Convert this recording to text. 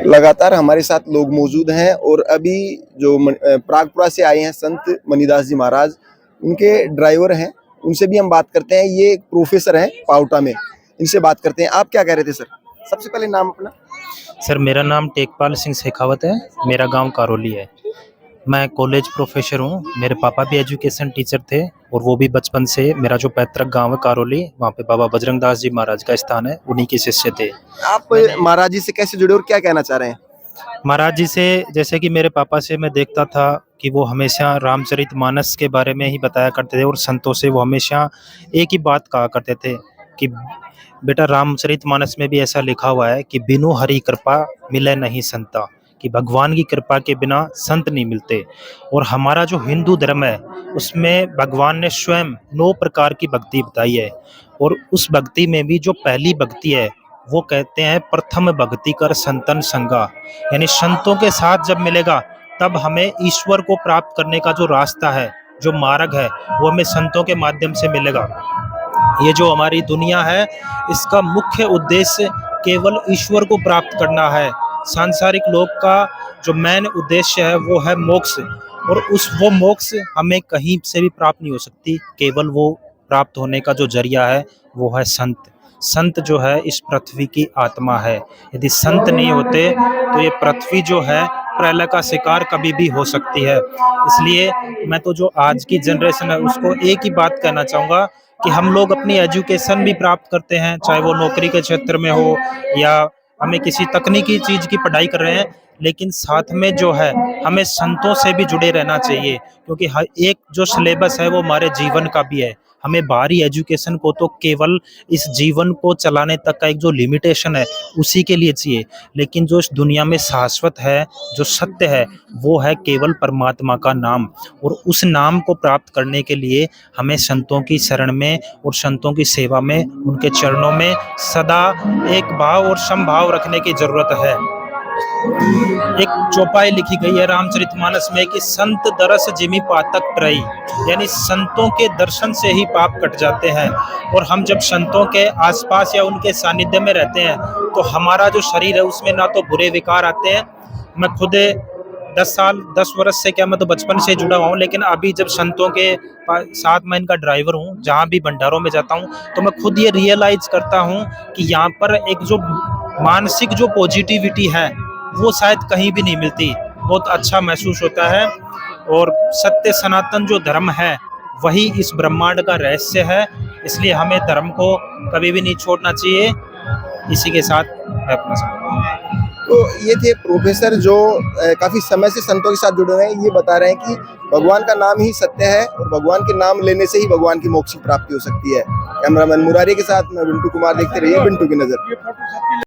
लगातार हमारे साथ लोग मौजूद हैं और अभी जो प्रागपुरा से आए हैं संत मनीदास जी महाराज, उनके ड्राइवर हैं, उनसे भी हम बात करते हैं। ये एक प्रोफेसर हैं पावटा में, इनसे बात करते हैं। आप क्या कह रहे थे सर? सबसे पहले नाम अपना। सर मेरा नाम टेकपाल सिंह शेखावत है। मेरा गांव कारोली है। मैं कॉलेज प्रोफेसर हूँ। मेरे पापा भी एजुकेशन टीचर थे और वो भी बचपन से, मेरा जो पैतृक गांव है कारोली, वहाँ पे बाबा बजरंग दास जी महाराज का स्थान है, उन्हीं के शिष्य थे। आप महाराज जी से कैसे जुड़े और क्या कहना चाह रहे हैं? महाराज जी से, जैसे कि मेरे पापा से मैं देखता था कि वो हमेशा रामचरितमानस के बारे में ही बताया करते थे और संतों से वो हमेशा एक ही बात कहा करते थे कि बेटा, रामचरितमानस में भी ऐसा लिखा हुआ है कि बिनु हरि कृपा मिले नहीं संता, कि भगवान की कृपा के बिना संत नहीं मिलते। और हमारा जो हिंदू धर्म है उसमें भगवान ने स्वयं 9 प्रकार की भक्ति बताई है और उस भक्ति में भी जो पहली भक्ति है वो कहते हैं प्रथम भक्ति कर संतन संगा, यानी संतों के साथ जब मिलेगा तब हमें ईश्वर को प्राप्त करने का जो रास्ता है, जो मार्ग है, वो हमें संतों के माध्यम से मिलेगा। ये जो हमारी दुनिया है, इसका मुख्य उद्देश्य केवल ईश्वर को प्राप्त करना है। सांसारिक लोक का जो मेन उद्देश्य है वो है मोक्ष, और वो मोक्ष हमें कहीं से भी प्राप्त नहीं हो सकती। केवल वो प्राप्त होने का जो जरिया है वो है संत। संत जो है इस पृथ्वी की आत्मा है। यदि संत नहीं होते तो ये पृथ्वी जो है प्रलय का शिकार कभी भी हो सकती है। इसलिए मैं तो जो आज की जनरेशन है उसको एक ही बात कहना चाहूँगा कि हम लोग अपनी एजुकेशन भी प्राप्त करते हैं, चाहे वो नौकरी के क्षेत्र में हो या हमें किसी तकनीकी चीज़ की पढ़ाई कर रहे हैं, लेकिन साथ में जो है हमें संतों से भी जुड़े रहना चाहिए, क्योंकि हर एक जो सिलेबस है वो हमारे जीवन का भी है। हमें बाहरी एजुकेशन को तो केवल इस जीवन को चलाने तक का एक जो लिमिटेशन है उसी के लिए चाहिए, लेकिन जो इस दुनिया में शाश्वत है, जो सत्य है, वो है केवल परमात्मा का नाम। और उस नाम को प्राप्त करने के लिए हमें संतों की शरण में और संतों की सेवा में, उनके चरणों में सदा एक भाव और समभाव रखने की जरूरत है। एक चौपाई लिखी गई है रामचरितमानस में कि संत दरस जिमि पातक प्रई, यानी संतों के दर्शन से ही पाप कट जाते हैं। और हम जब संतों के आसपास या उनके सानिध्य में रहते हैं तो हमारा जो शरीर है उसमें ना तो बुरे विकार आते हैं। मैं खुद 10 वर्ष से, क्या मैं तो बचपन से जुड़ा हुआ हूँ, लेकिन अभी जब संतों के साथ मैं इनका ड्राइवर हूँ, जहाँ भी भंडारों में जाता हूँ तो मैं खुद ये रियलाइज करता हूँ कि यहाँ पर एक जो मानसिक जो पॉजिटिविटी है वो शायद कहीं भी नहीं मिलती। बहुत अच्छा महसूस होता है। और सत्य सनातन जो धर्म है वही इस ब्रह्मांड का रहस्य है, इसलिए हमें धर्म को कभी भी नहीं छोड़ना चाहिए। इसी के साथ मैं अपना तो ये थे प्रोफेसर जो काफी समय से संतों के साथ जुड़े हुए हैं। ये बता रहे हैं कि भगवान का नाम ही सत्य है और भगवान के नाम लेने से ही भगवान की मोक्ष प्राप्ति हो सकती है। कैमरामैन मुरारी के साथ मैं बिंटू कुमार, देखते रहिए बिंटू की नजर।